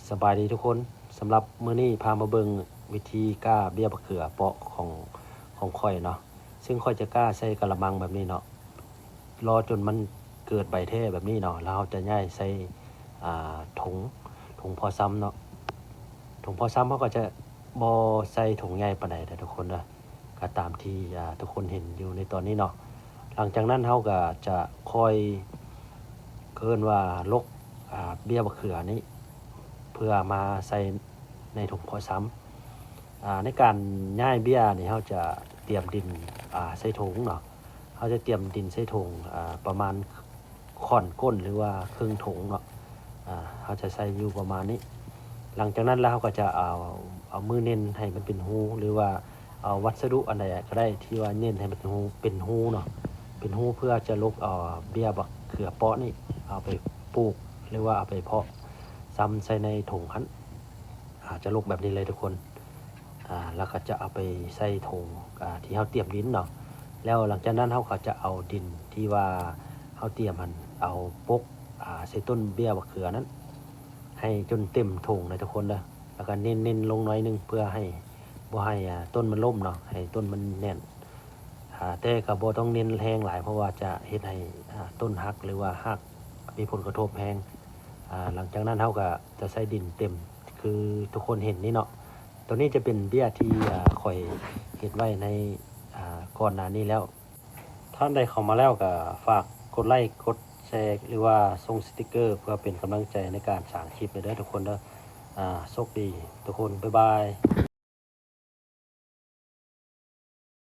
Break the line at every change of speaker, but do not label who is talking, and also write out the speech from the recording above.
สบายดีทุกคนสำหรับมื้อนี้พามาเบิ่งวิธีก้าเบี้ยมะเขือเปาะของข่อยเนาะซึ่งข่อยจะก้าใส่กะละมังแบบนี้เนาะรอจนมันเกิดใบแท้แบบนี้เนาะแล้วเราจะย้ายใส่ถุงพอซ้ำเนาะถุงพอซ้ำเขาก็จะบ่ใส่ถุงใหญ่ปานใดเด้อทุกคนเด้อก็ตามที่ทุกคนเห็นอยู่ในตอนนี้เนาะหลังจากนั้นเราก็จะค่อยเกินว่าลกเบี้ยมะเขือนี้เพื่อมาใส่ในถุงพอซ้ำในการย้ายเบี้ยนี่เราจะเตรียมดินใส่ถุงเนาะเขาจะเตรียมดินใส่ถุงประมาณค่อนก้นหรือว่าครึ่งถุงเนาะเขาจะใส่อยู่ประมาณนี้หลังจากนั้นแล้วเขาก็จะเอามือเน้นให้มันเป็นหูหรือว่าเอาวัสดุอันใดก็ได้ที่ว่าเน้นให้มันเป็นหูเนาะเป็นหูเพื่อจะลกเบี้ยบักเขือเปาะนี่เอาไปปลูกหรือว่าเอาไปเพาะซ้ำใส่ในถุงนั้นจะลกแบบนี้เลยทุกคนแล้วก็จะเอาไปใส่ถุงที่เขาเตรียมดินเนาะแล้วหลังจากนั้นเขาก็จะเอาดินที่ว่าเขาเตรียมมันเอาปกใส่ต้นเบี้ยบักเขือนั้นให้จนเต็มถุงเลยทุกคนนะแล้วก็เน้นลงน้อยนึงเพื่อให้บ่ให้ต้นมันล่มเนาะให้ต้นมันแน่นแต่ก็บ่ต้องเน้นแรงหลายเพราะว่าจะเฮ็ดให้ต้นหักหรือว่าหักมีผลกระทบแรงหลังจากนั้นเขาก็จะใส่ดินเต็มคือทุกคนเห็นนี่เนาะตัวนี้จะเป็นเบี้ยที่ข่อยเฮ็ดไว้ในก่อนหน้านี้แล้วท่านใดเข้ามาแล้วก็ฝากกดไลค์กดแชร์หรือว่าส่งสติกเกอร์เพื่อเป็นกำลังใจในการสร้างคลิปเด้อทุกคนเด้อโชคดีทุกคนบ๊ายบาย